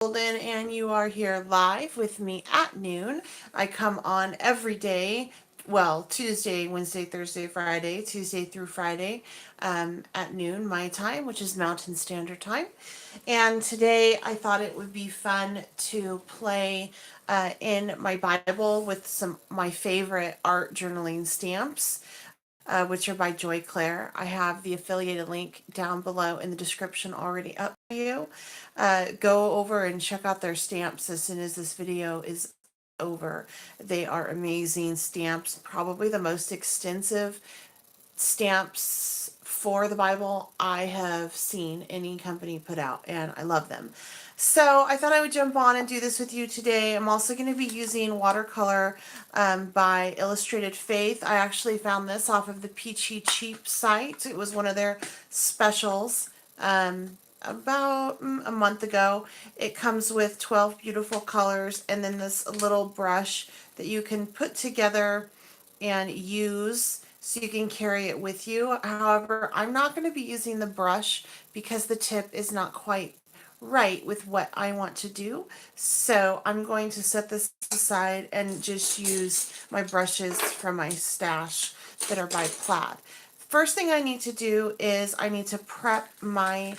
Golden, and you are here live with me at noon. I come on every day, well, Tuesday, Wednesday, Thursday, Friday, Tuesday through Friday, at noon my time, which is Mountain Standard Time. And today I thought it would be fun to play in my Bible with some my favorite art journaling stamps, which are by Joy Clair. I have the affiliated link down below in the description already up for you. Go over and check out their stamps as soon as this video is over. They are amazing stamps, probably the most extensive stamps for the Bible I have seen any company put out, and I love them. So I thought I would jump on and do this with you today. I'm also going to be using watercolor by Illustrated Faith. I actually found this off of the Peachy Cheap site. It was one of their specials about a month ago. It comes with 12 beautiful colors and then this little brush that you can put together and use so you can carry it with you. However, I'm not going to be using the brush because the tip is not quite right with what I want to do. So I'm going to set this aside and just use my brushes from my stash that are by Plaid. First thing I need to do is I need to prep my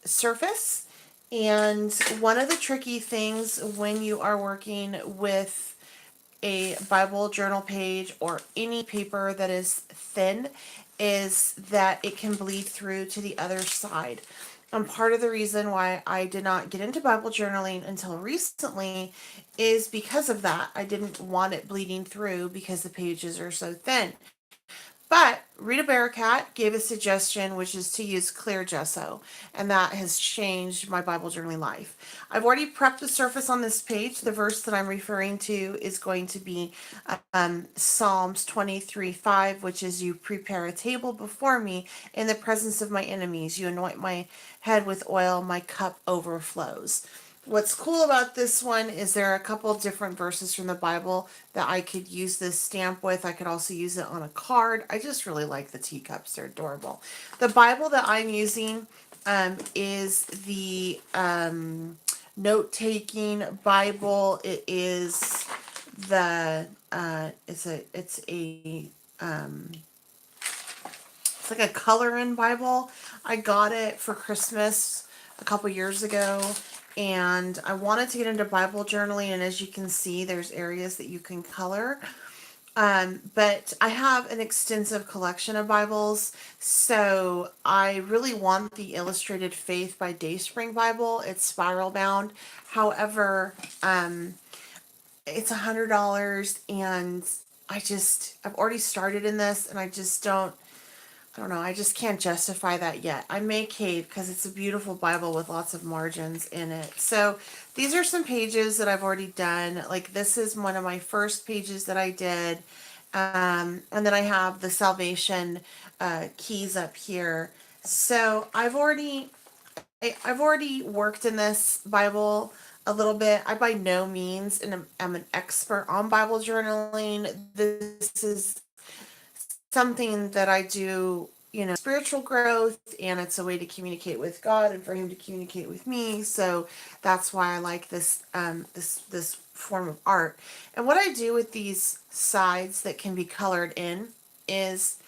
surface. And one of the tricky things when you are working with a Bible journal page or any paper that is thin is that it can bleed through to the other side. And part of the reason why I did not get into Bible journaling until recently is because of that. I didn't want it bleeding through because the pages are so thin. But Rita Bearcat gave a suggestion, which is to use clear gesso, and that has changed my Bible journaling life. I've already prepped the surface on this page. The verse that I'm referring to is going to be Psalms 23:5, which is, "You prepare a table before me in the presence of my enemies. You anoint my head with oil, my cup overflows." What's cool about this one is there are a couple different verses from the Bible that I could use this stamp with. I could also use it on a card. I just really like the teacups. They're adorable. The Bible that I'm using is the note-taking Bible. It is the it's like a color-in Bible. I got it for Christmas a couple years ago, and I wanted to get into Bible journaling, and as you can see, there's areas that you can color. But I have an extensive collection of Bibles, so I really want the Illustrated Faith by Dayspring Bible. It's spiral bound. However, it's $100, and I've already started in this, and I don't know, I just can't justify that yet. I may cave because it's a beautiful Bible with lots of margins in it. So these are some pages that I've already done. Like this is one of my first pages that I did. And then I have the salvation keys up here. So I've already worked in this Bible a little bit. I by no means am an expert on Bible journaling. This is something that I do, spiritual growth, and it's a way to communicate with God and for Him to communicate with me. So that's why I like this form of art. And what I do with these sides that can be colored in is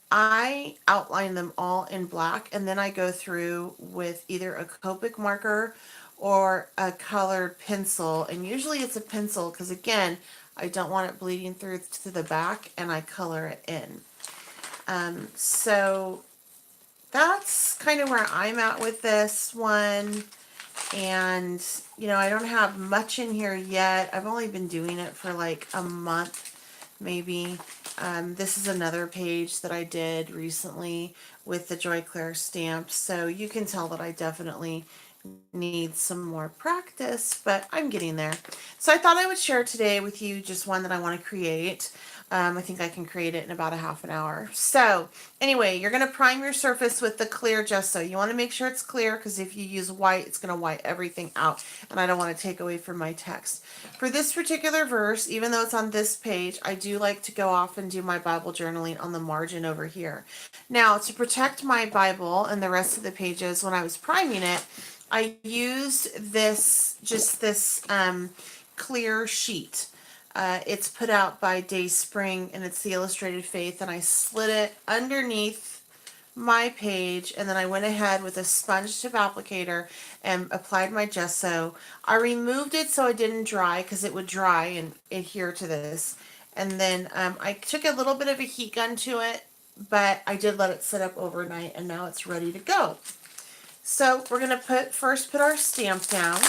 I outline them all in black, and then I go through with either a Copic marker or a colored pencil. And usually it's a pencil because, again, I don't want it bleeding through to the back, and I color it in. So that's kind of where I'm at with this one. And, I don't have much in here yet. I've only been doing it for like a month, maybe. This is another page that I did recently with the Joy Clair stamps. So you can tell that I definitely need some more practice, but I'm getting there. So I thought I would share today with you just one that I want to create. I think I can create it in about a half an hour. So anyway, you're going to prime your surface with the clear gesso. You want to make sure it's clear because if you use white, it's going to white everything out, and I don't want to take away from my text. For this particular verse, even though it's on this page, I do like to go off and do my Bible journaling on the margin over here. Now, to protect my Bible and the rest of the pages when I was priming it, I used this, just this clear sheet. It's put out by Dayspring, and it's the Illustrated Faith, and I slid it underneath my page, and then I went ahead with a sponge tip applicator and applied my gesso. I removed it so it didn't dry, because it would dry and adhere to this. And then I took a little bit of a heat gun to it, but I did let it sit up overnight, and now it's ready to go. So we're going to first put our stamp down.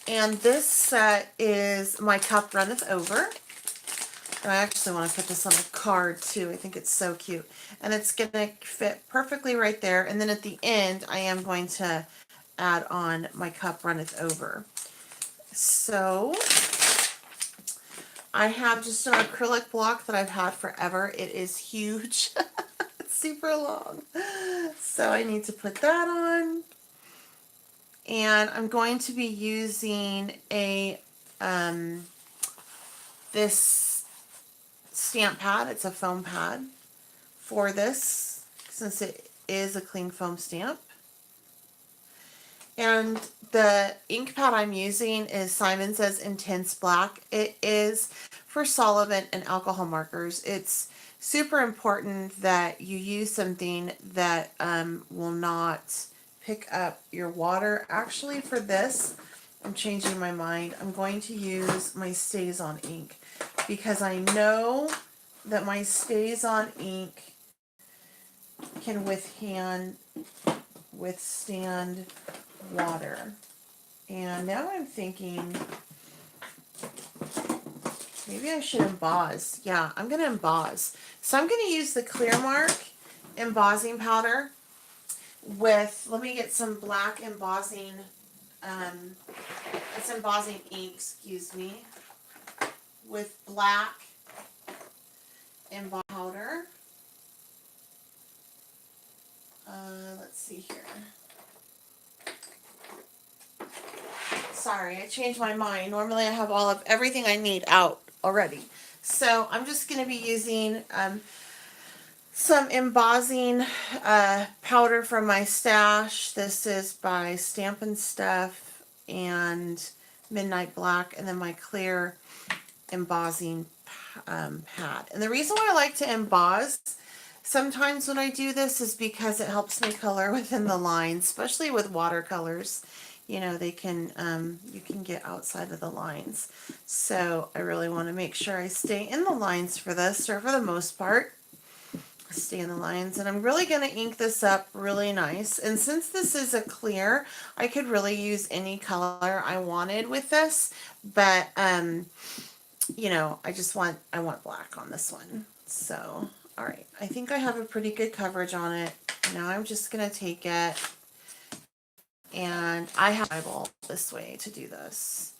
And this set is My Cup Runneth Over. And I actually want to put this on a card too. I think it's so cute. And it's going to fit perfectly right there. And then at the end, I am going to add on My Cup Runneth Over. So I have just an acrylic block that I've had forever. It is huge. It's super long. So I need to put that on. And I'm going to be using a this stamp pad. It's a foam pad for this, since it is a cling foam stamp. And the ink pad I'm using is Simon Says Intense Black. It is for solvent and alcohol markers. It's super important that you use something that will not pick up your water. Actually, for this, I'm changing my mind. I'm going to use my StazOn ink, because I know that my StazOn ink can withstand water. And now I'm thinking maybe I should emboss. Yeah, I'm going to emboss. So I'm going to use the Clearmark embossing powder with, let me get some black embossing, it's embossing ink, excuse me, with black embossing powder. Let's see here. Sorry, I changed my mind. Normally I have everything I need out already. So I'm just going to be using some embossing powder from my stash. This is by Stampin' Stuff and Midnight Black, and then my clear embossing pad. And the reason why I like to emboss sometimes when I do this is because it helps me color within the lines, especially with watercolors. You know, they can, you can get outside of the lines. So I really want to make sure I stay in the lines for this, or for the most part, stay in the lines. And I'm really going to ink this up really nice. And since this is a clear, I could really use any color I wanted with this. But, you know, I want black on this one. So, all right. I think I have a pretty good coverage on it. Now I'm just going to take it, and I have my eyeball this way to do this.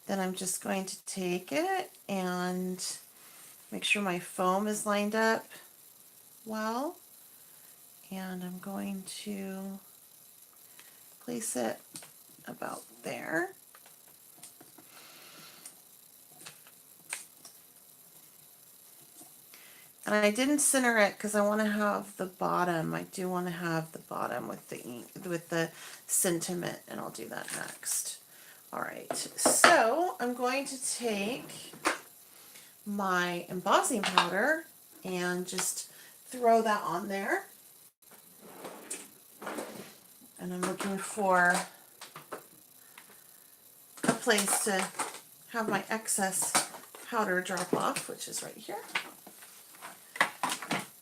Then I'm just going to take it and make sure my foam is lined up well. And I'm going to place it about there. And I didn't center it because I want to have the bottom. I do want to have the bottom with the ink, with the sentiment, and I'll do that next. All right, so I'm going to take my embossing powder and just throw that on there. And I'm looking for a place to have my excess powder drop off, which is right here.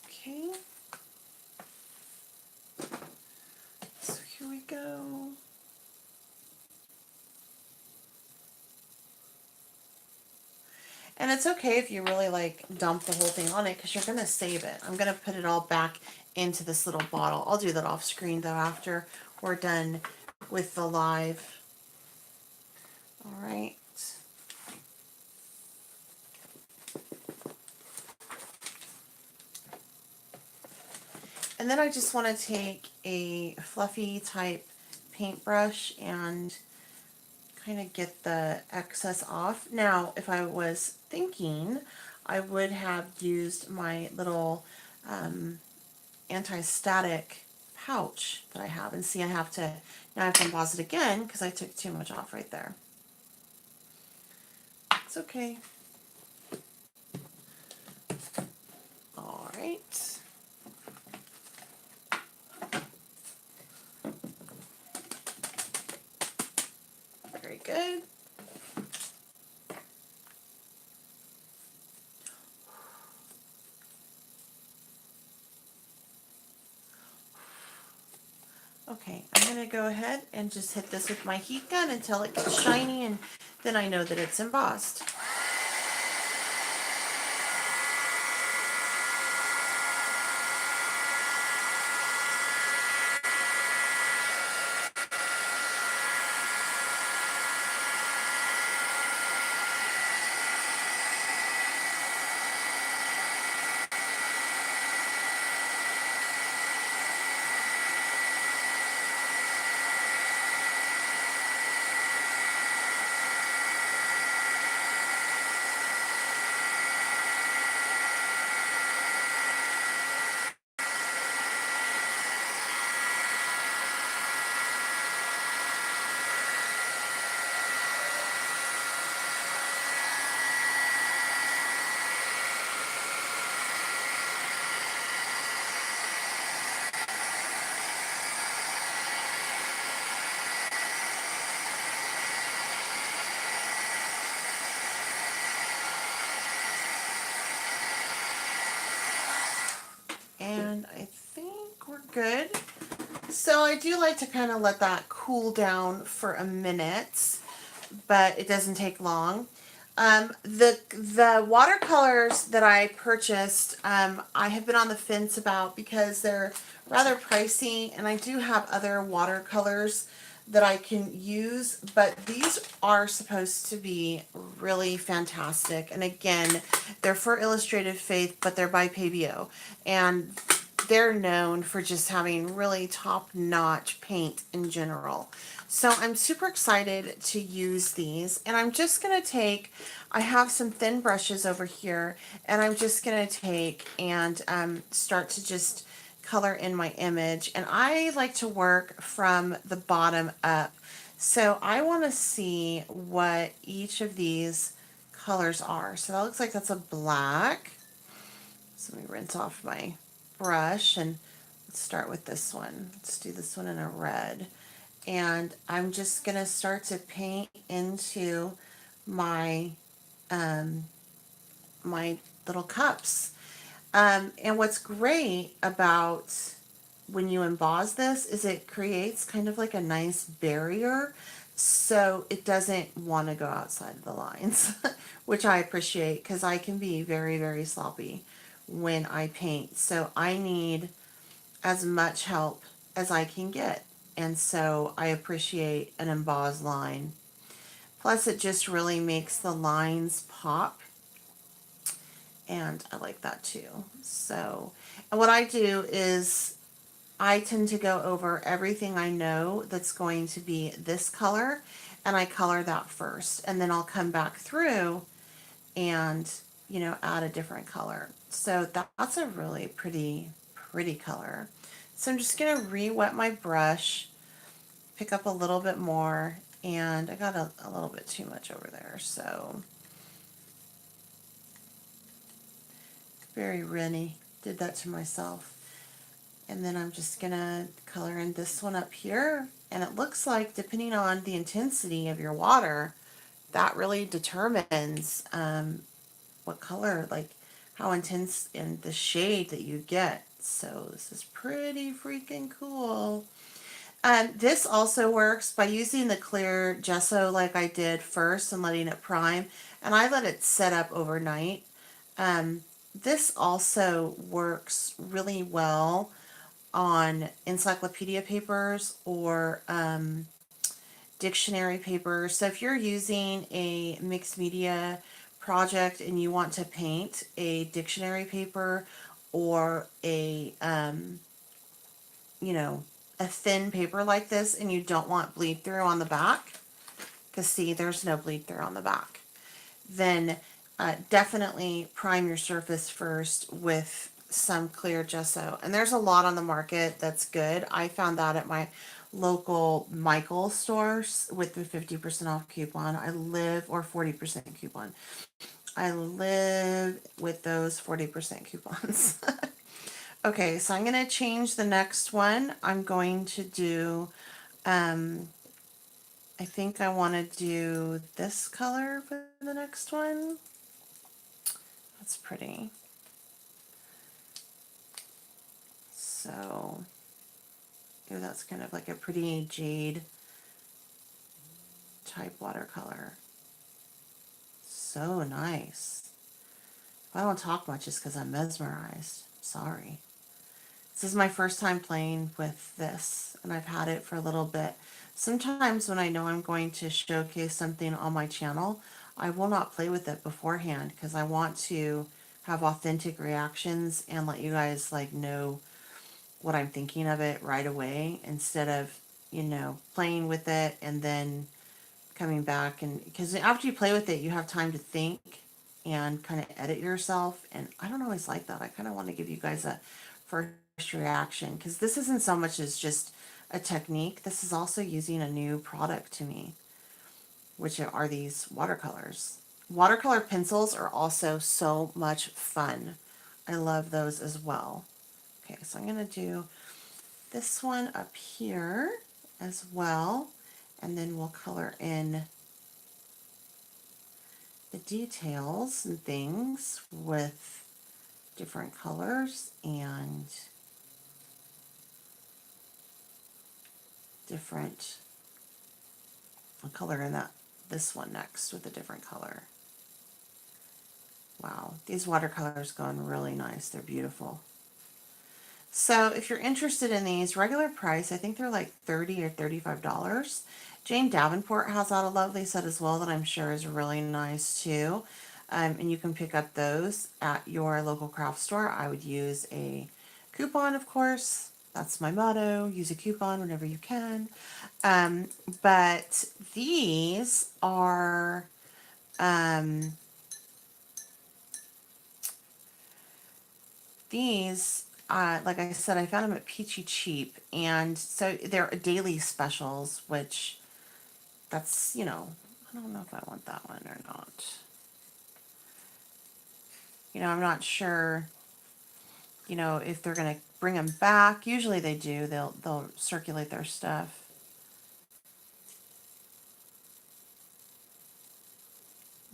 Okay. So here we go. And it's okay if you really like dump the whole thing on it, because you're going to save it. I'm going to put it all back into this little bottle. I'll do that off screen though after we're done with the live. All right. And then I just want to take a fluffy type paintbrush and kind of get the excess off. Now, if I was thinking, I would have used my little anti-static pouch that I have. And see, I have to, now I have to emboss it again because I took too much off right there. It's okay. All right. Very good. Okay, I'm going to go ahead and just hit this with my heat gun until it gets shiny, and then I know that it's embossed. And I think we're good. So I do like to kind of let that cool down for a minute, but it doesn't take long. The watercolors that I purchased, I have been on the fence about because they're rather pricey, and I do have other watercolors that I can use, but these are supposed to be really fantastic. And again, they're for Illustrated Faith, but they're by Pabio, and they're known for just having really top-notch paint in general. So I'm super excited to use these, and I'm just going to take, I have some thin brushes over here, and I'm just going to take and start to just color in my image. And I like to work from the bottom up. So I want to see what each of these colors are. So that looks like that's a black. So let me rinse off my brush, and let's start with this one. Let's do this one in a red. And I'm just going to start to paint into my my little cups. And what's great about when you emboss this is it creates kind of like a nice barrier, so it doesn't want to go outside of the lines, which I appreciate because I can be very, very sloppy when I paint. So I need as much help as I can get. And so I appreciate an embossed line. Plus it just really makes the lines pop, and I like that too. So, and what I do is I tend to go over everything I know that's going to be this color, and I color that first, and then I'll come back through and, you know, add a different color. So that's a really pretty color. So I'm just going to re-wet my brush, pick up a little bit more, and I got a little bit too much over there, so very Rennie, did that to myself. And then I'm just going to color in this one up here, and it looks like depending on the intensity of your water, that really determines what color, like how intense in the shade that you get. So this is pretty freaking cool. This also works by using the clear gesso like I did first and letting it prime, and I let it set up overnight. This also works really well on encyclopedia papers or dictionary papers. So if you're using a mixed media project and you want to paint a dictionary paper or a you know, a thin paper like this, and you don't want bleed through on the back, because see, there's no bleed through on the back, then definitely prime your surface first with some clear gesso. And there's a lot on the market that's good. I found that at my local Michael's stores with the 50% off coupon. I live, or 40% coupon. I live with those 40% coupons. Okay, so I'm going to change the next one. I'm going to do, I think I want to do this color for the next one. That's pretty. So, ooh, that's kind of like a pretty jade type watercolor. So nice. If I don't talk much, it's because I'm mesmerized. Sorry. This is my first time playing with this, and I've had it for a little bit. Sometimes when I know I'm going to showcase something on my channel, I will not play with it beforehand because I want to have authentic reactions and let you guys like know what I'm thinking of it right away instead of, playing with it and then coming back. And because after you play with it, you have time to think and kind of edit yourself. And I don't always like that. I kind of want to give you guys a first reaction because this isn't so much as just a technique. This is also using a new product to me, which are these watercolors. Watercolor pencils are also so much fun. I love those as well. Okay, so I'm going to do this one up here as well, and then we'll color in the details and things with different colors and different, I'll color in this one next with a different color. Wow, these watercolors go in really nice. They're beautiful. So if you're interested in these, regular price, I think they're like $30 or $35. Jane Davenport has out a lovely set as well that I'm sure is really nice too. And you can pick up those at your local craft store. I would use a coupon, of course. That's my motto. Use a coupon whenever you can. But these are um, like I said, I found them at Peachy Cheap, and so they're daily specials, which that's, I don't know if I want that one or not. I'm not sure, if they're going to bring them back. Usually they do. They'll circulate their stuff.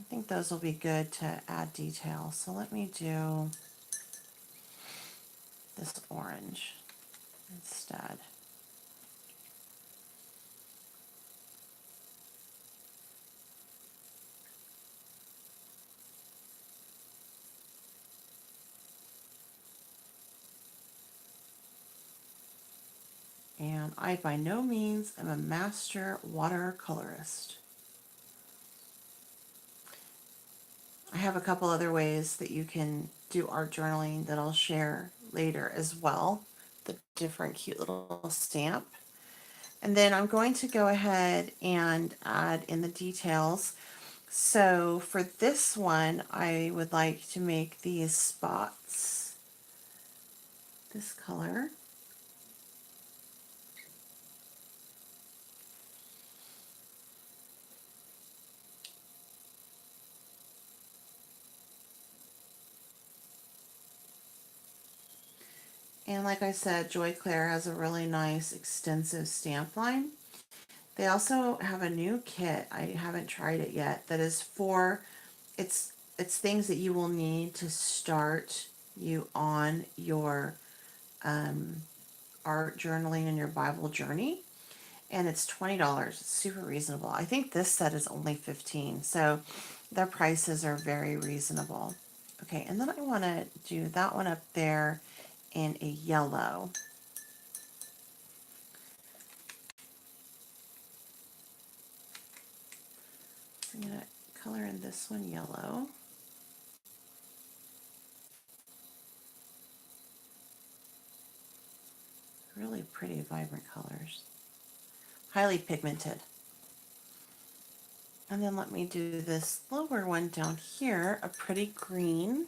I think those will be good to add detail. So let me do this orange instead. And I by no means am a master watercolorist. I have a couple other ways that you can do art journaling that I'll share later as well. The different cute little stamp. And then I'm going to go ahead and add in the details. So for this one, I would like to make these spots this color. And like I said, Clair has a really nice extensive stamp line. They also have a new kit. I haven't tried it yet. That is for it's things that you will need to start you on your art journaling and your Bible journey. And it's $20. It's super reasonable. I think this set is only $15. So their prices are very reasonable. Okay, and then I want to do that one up there in a yellow. I'm going to color in this one yellow. Really pretty, vibrant colors. Highly pigmented. And then let me do this lower one down here, a pretty green.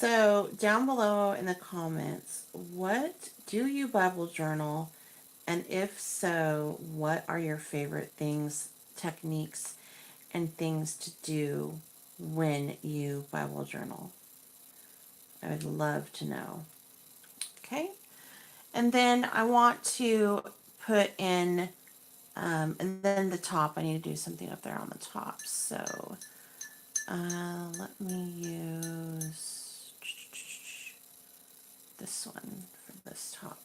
So down below in the comments, what do you Bible journal? And if so, what are your favorite things, techniques, and things to do when you Bible journal? I would love to know. Okay. And then I want to put in, and then the top, I need to do something up there on the top. So let me use this one for this top.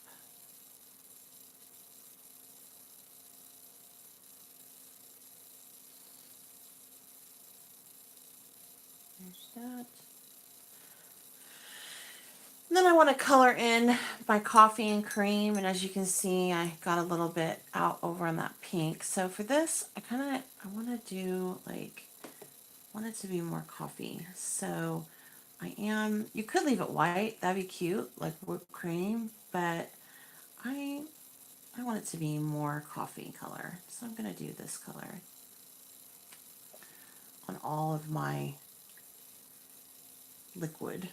There's that. And then I want to color in my coffee and cream, and as you can see, I got a little bit out over on that pink. So for this, I want to do like, I want it to be more coffee. So you could leave it white, that'd be cute, like whipped cream, but I want it to be more coffee color. So I'm going to do this color on all of my liquid.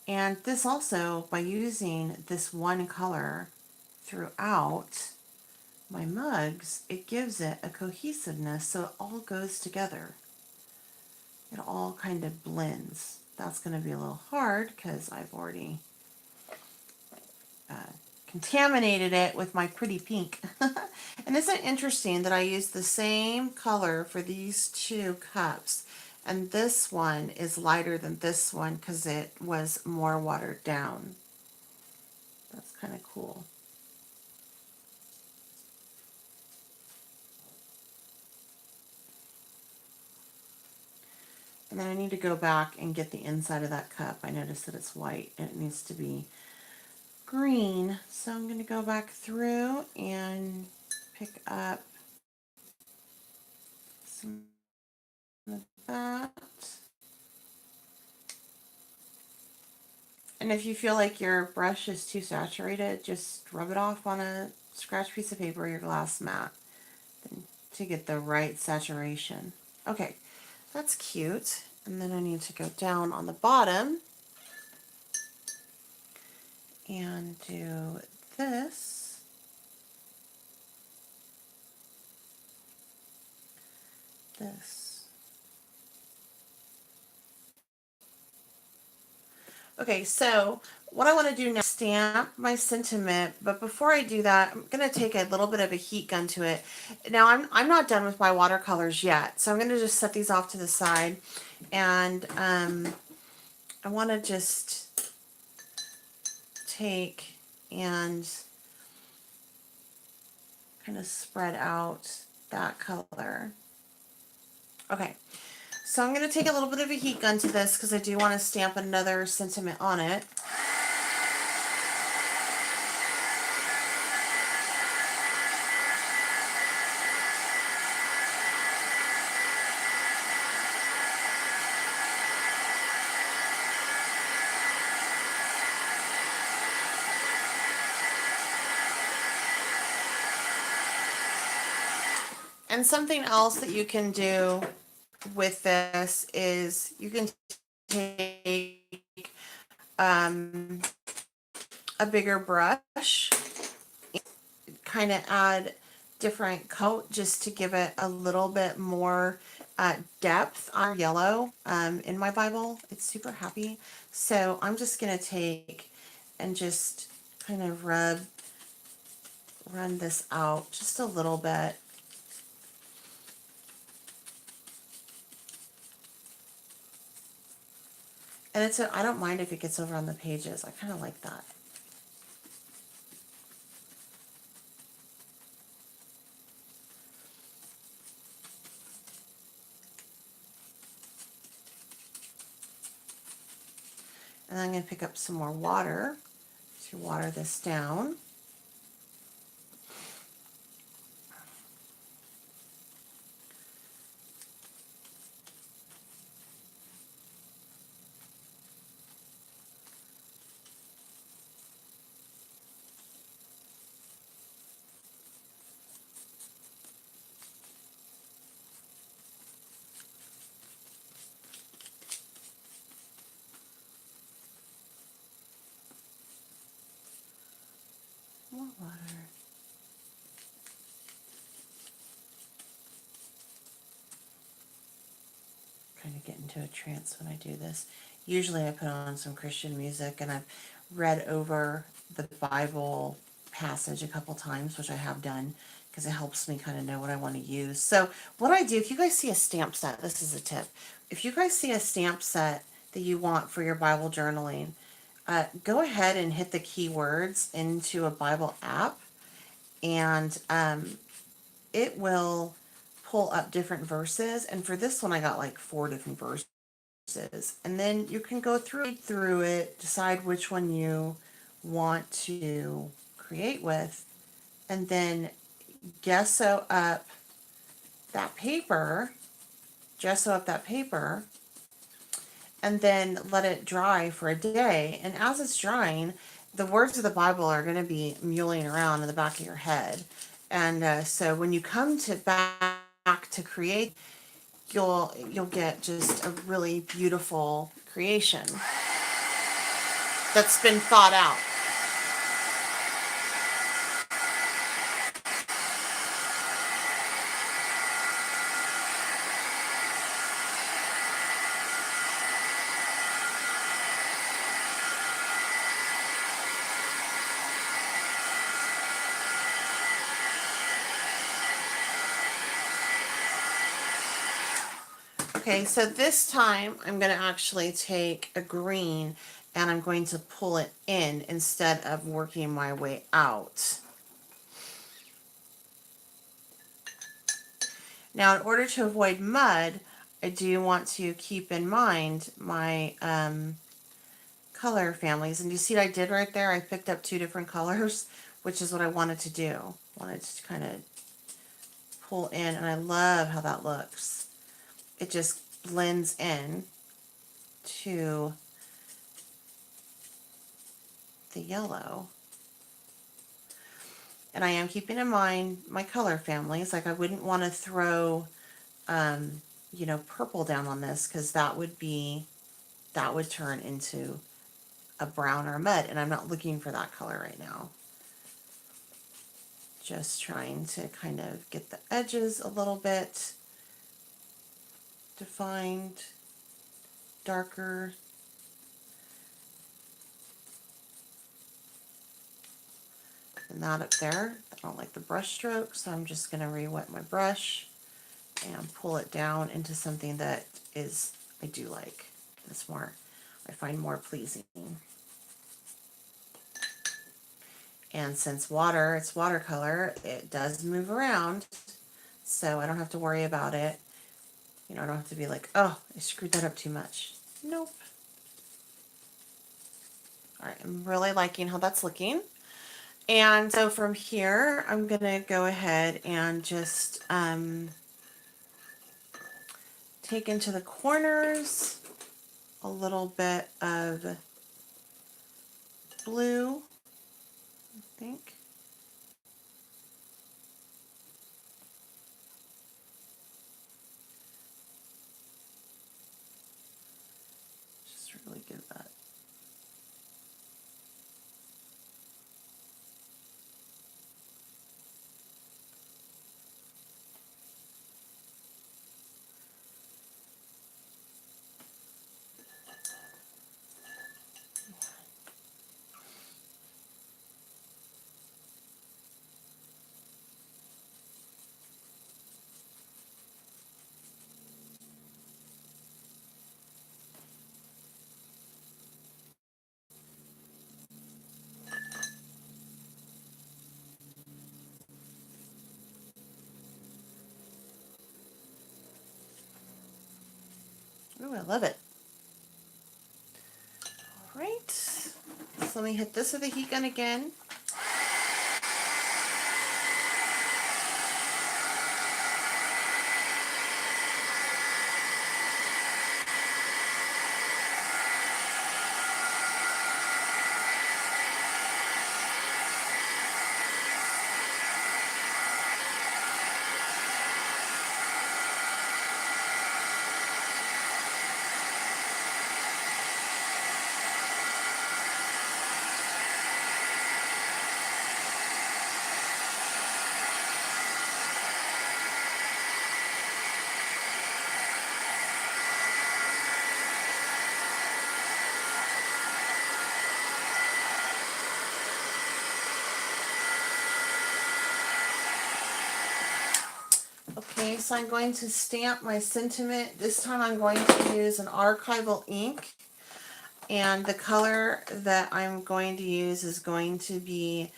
And this also, by using this one color throughout my mugs, it gives it a cohesiveness so it all goes together. It all kind of blends. That's going to be a little hard because I've already uh, contaminated it with my pretty pink. And isn't it interesting that I used the same color for these two cups, and this one is lighter than this one because it was more watered down. That's kind of cool. And then I need to go back and get the inside of that cup. I noticed that it's white and it needs to be green. So I'm going to go back through and pick up some of that. And if you feel like your brush is too saturated, just rub it off on a scratch piece of paper or your glass mat to get the right saturation. Okay, that's cute. And then I need to go down on the bottom and do this. This. Okay, so what I want to do now is stamp my sentiment, but before I do that, I'm going to take a little bit of a heat gun to it. Now, I'm not done with my watercolors yet, so I'm going to just set these off to the side, and I want to just take and kind of spread out that color. Okay, so I'm going to take a little bit of a heat gun to this because I do want to stamp another sentiment on it. And something else that you can do with this is you can take a bigger brush, kind of add different coat just to give it a little bit more depth on yellow in my Bible. It's super happy. So I'm just going to take and just kind of run this out just a little bit. And I don't mind if it gets over on the pages. I kind of like that. And I'm going to pick up some more water to water this down. water. Kind of get into a trance when I do this. Usually I put on some Christian music, and I've read over the Bible passage a couple times, which I have done because it helps me kind of know what I want to use. So what I do, if you guys see a stamp set, this is a tip. If you guys see a stamp set that you want for your Bible journaling, go ahead and hit the keywords into a Bible app, and it will pull up different verses. And for this one, I got like 4 different verses. And then you can go through it, decide which one you want to create with, and then gesso up that paper, and then let it dry for a day. And as it's drying, the words of the Bible are going to be mulling around in the back of your head. And so when you come to back to create, you'll get just a really beautiful creation that's been thought out. Okay, so this time I'm going to actually take a green and I'm going to pull it in instead of working my way out. Now, in order to avoid mud, I do want to keep in mind my color families. And you see what I did right there? I picked up 2 different colors, which is what I wanted to do. I wanted to kind of pull in, and I love how that looks. It just blends in to the yellow. And I am keeping in mind my color families. Like I wouldn't want to throw, purple down on this, because that would turn into a brown or a mud, and I'm not looking for that color right now. Just trying to kind of get the edges a little bit defined, darker. And that up there, I don't like the brush stroke, so I'm just going to re-wet my brush and pull it down into something that I do like. It's more, I find more pleasing. And since it's watercolor, it does move around, so I don't have to worry about it. I don't have to be like, oh, I screwed that up too much. Nope. All right, I'm really liking how that's looking. And so from here, I'm going to go ahead and just take into the corners a little bit of blue, I think. Just really give that. Oh, I love it. All right. So let me hit this with a heat gun again. so I'm going to stamp my sentiment. This time I'm going to use an archival ink, and the color that I'm going to use is going to be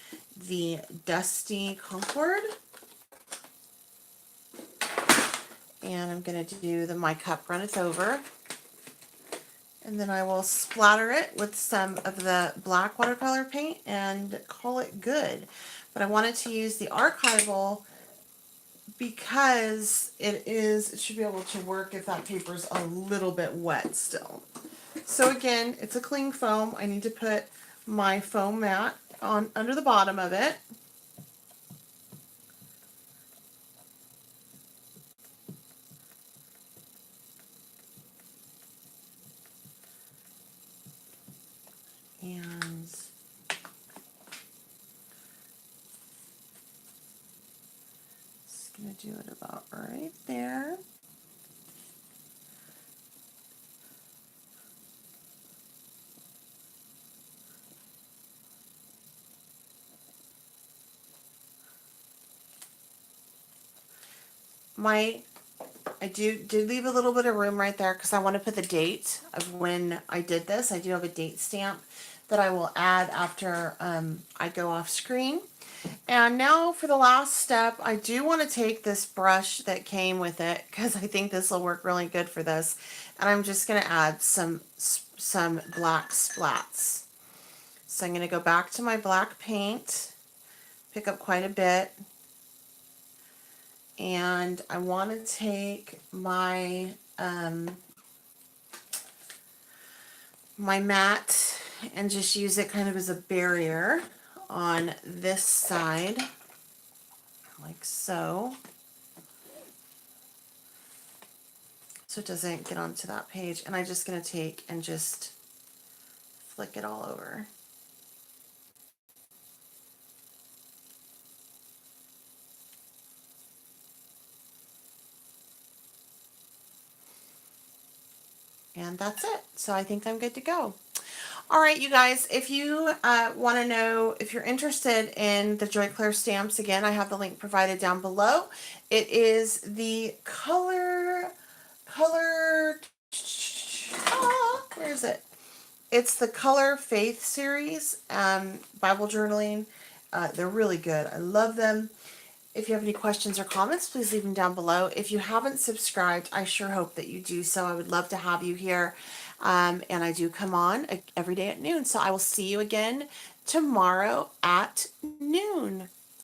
the Dusty Concord. And I'm going to do the My Cup Runneth Over. And then I will splatter it with some of the black watercolor paint and call it good. But I wanted to use the archival because it should be able to work if that paper's a little bit wet still. So again, it's a cling foam. I need to put my foam mat on under the bottom of it. And just gonna do it about right there. I did leave a little bit of room right there because I want to put the date of when I did this. I do have a date stamp that I will add after I go off screen. And now for the last step, I do want to take this brush that came with it because I think this will work really good for this. And I'm just going to add some black splats. So I'm going to go back to my black paint, pick up quite a bit. And I want to take my my mat and just use it kind of as a barrier on this side, like so. So it doesn't get onto that page. And I'm just going to take and just flick it all over. And that's it. So I think I'm good to go. All right, you guys, if you want to know, if you're interested in the Joy Clair stamps, again, I have the link provided down below. It is the where is it? It's the Color Faith series, Bible journaling. They're really good. I love them. If you have any questions or comments, please leave them down below. If you haven't subscribed, I sure hope that you do so. I would love to have you here. And I do come on every day at noon. So I will see you again tomorrow at noon.